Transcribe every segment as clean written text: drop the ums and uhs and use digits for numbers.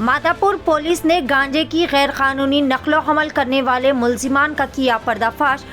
Madhapur police ने गांजे की गैरकानूनी नकलो हमल करने वाले मुलजिमान का किया पर्दाफाश।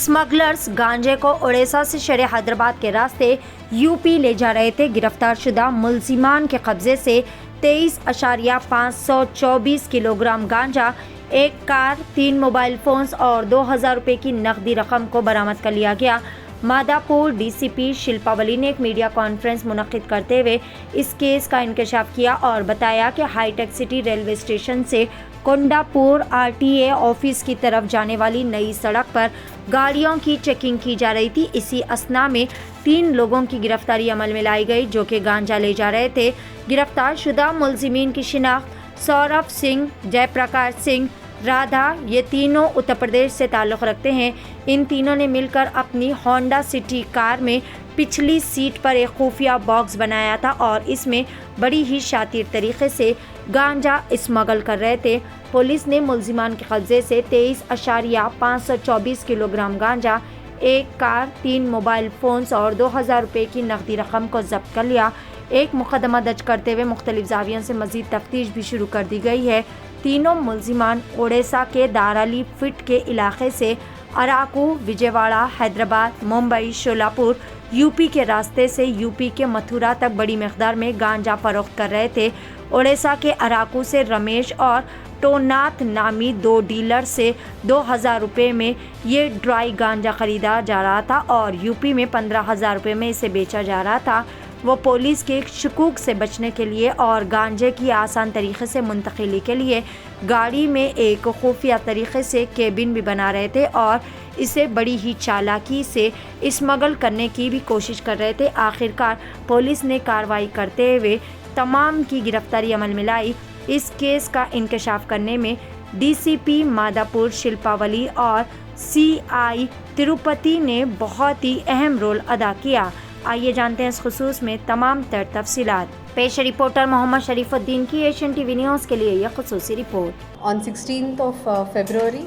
स्मगलर्स गांजे को उड़ीसा से शहर हैदराबाद के रास्ते यूपी ले जा रहे थे। गिरफ्तार शुदा मुलजिमान के कब्जे से 23.524 किलोग्राम गांजा, एक कार, 3 मोबाइल फोन्स और 2000 रुपये की नकदी रकम को बरामद कर लिया गया। मादापुर डीसीपी शिल्पावली ने एक मीडिया कॉन्फ्रेंस मुनक्किद करते हुए इस केस का इंकशाफ किया और बताया कि हाईटेक सिटी रेलवे स्टेशन से कोंडापुर आरटीए ऑफिस की तरफ जाने वाली नई सड़क पर गाड़ियों की चेकिंग की जा रही थी। इसी असना में 3 लोगों की गिरफ्तारी अमल में लाई गई जो कि गांजा ले जा रहे थे। गिरफ्तार शुदा मुलजिमीन की शिनाख्त सौरभ सिंह, जयप्रकाश सिंह, राधा, ये तीनों उत्तर प्रदेश से ताल्लुक़ रखते हैं। इन तीनों ने मिलकर अपनी होंडा सिटी कार में पिछली सीट पर एक खुफिया बॉक्स बनाया था और इसमें बड़ी ही शातिर तरीके से गांजा स्मगल कर रहे थे। पुलिस ने मुलजिमान के कब्जे से 23.524 किलोग्राम गांजा, एक कार, 3 मोबाइल फ़ोन्स और 2000 रुपये की नकदी रकम को जब्त कर लिया। एक मुकदमा दर्ज करते हुए मुख्तलिफ ज़ावियों से मज़ीद तफ्तीश भी शुरू कर दी गई है। तीनों मुलजिमान ओडिशा के दाराली फिट के इलाके से अराकू, विजयवाड़ा, हैदराबाद, मुंबई, शोलापुर, यूपी के रास्ते से यूपी के मथुरा तक बड़ी मकदार में गांजा फरोख्त कर रहे थे। ओडिशा के अराकू से रमेश और टोनाथ नामी 2 डीलर से 2000 रुपये में ये ड्राई गांजा खरीदा जा रहा था और यूपी में 15,000 रुपये में इसे बेचा जा रहा था। वो पुलिस के शकूक से बचने के लिए और गांजे की आसान तरीके से मुंतकिली के लिए गाड़ी में एक खुफिया तरीके से केबिन भी बना रहे थे और इसे बड़ी ही चालाकी से स्मगल करने की भी कोशिश कर रहे थे। आखिरकार पुलिस ने कार्रवाई करते हुए तमाम की गिरफ्तारी अमल में लाई। इस केस का इंकशाफ करने में डीसीपी मादापुर शिल्पावली और सीआई तिरुपति ने बहुत ही अहम रोल अदा किया। आइए जानते हैं इस खुसूस में तमाम तर तफसीलात। पेश रिपोर्टर मोहम्मद शरीफुद्दीन की एशियन टीवी न्यूज़ के लिए यह खुसूसी report. On 16th of February,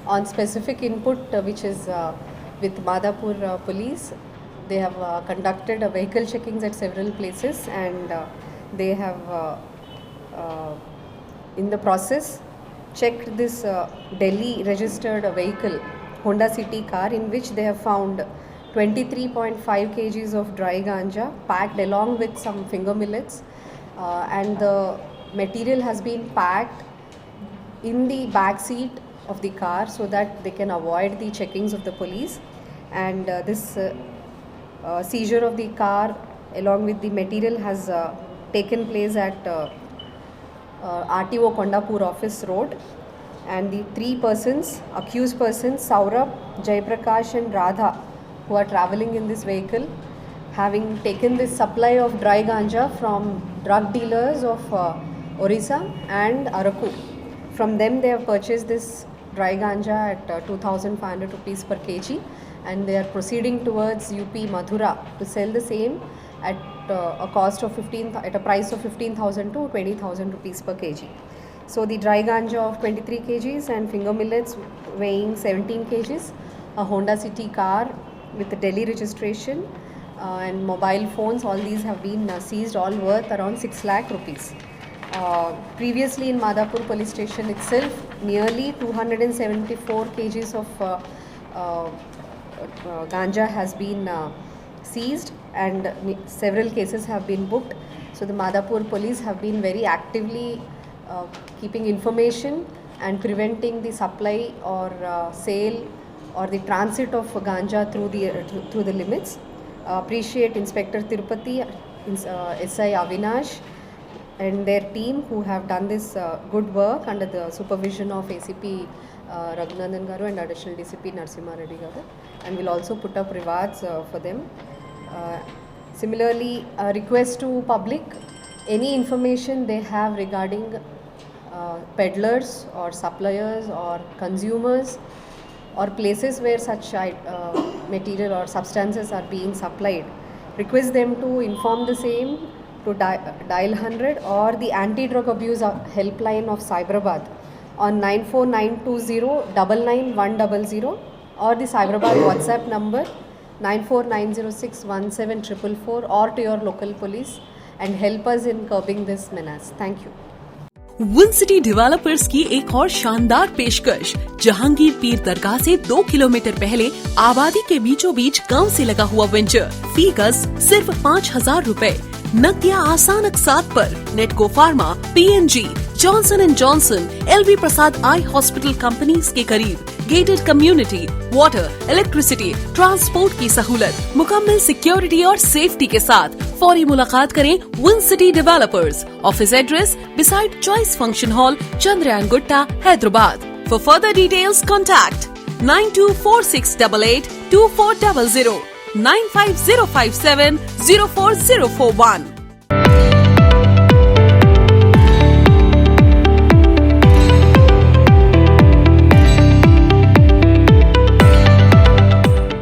on specific input which is with Madapur police, they have conducted vehicle checkings at several places and they have in the process checked this Delhi registered vehicle, Honda City car, in which they have found 23.5 kgs of dry ganja packed along with some finger millets and the material has been packed in the back seat of the car so that they can avoid the checkings of the police. And this seizure of the car along with the material has taken place at RTO Kondapur office road, and the 3 persons, accused persons Saurabh, Jayprakash and Radha, who are travelling in this vehicle, having taken this supply of dry ganja from drug dealers of Orissa and Araku. From them they have purchased this dry ganja at 2,500 rupees per kg and they are proceeding towards UP Mathura to sell the same at a cost of at a price of 15,000 to 20,000 rupees per kg. So the dry ganja of 23 kgs and finger millets weighing 17 kgs, a Honda City car with the Delhi registration and mobile phones, all these have been seized, all worth around 6 lakh rupees. Previously in Madapur police station itself, nearly 274 kgs of ganja has been seized and several cases have been booked. So the Madapur police have been very actively keeping information and preventing the supply or sale or the transit of ganja through the limits. Appreciate Inspector Tirupati, SI Avinash and their team who have done this good work under the supervision of ACP Raghunandan Garu and Additional DCP Narsimha Reddy Garu, and will also put up rewards for them. Similarly, a request to public, any information they have regarding peddlers or suppliers or consumers or places where such material or substances are being supplied, request them to inform the same to dial 100 or the anti-drug abuse helpline of Cyberabad on 94920999100 or the Cyberabad WhatsApp number 949061744 or to your local police and help us in curbing this menace. Thank you. Win city developers की एक और शानदार पेशकश। जहांगीर पीर दरगाह से 2 kilometre पहले आबादी के बीचों बीच गांव से लगा हुआ वेंचर। फी गज सिर्फ 5,000 रूपए। नकदिया आसान अकसात पर। Natco pharma, PNG, Johnson and Johnson, LV Prasad eye hospital companies के करीब। Gated community, water, electricity, transport की सहूलत, मुकम्मल सिक्योरिटी और सेफ्टी के साथ। फौरी मुलाकात करें win city developers. Office address beside choice function hall, Chandrayaan Gutta, Hyderabad. For further details contact 9246882400, 95057 04041।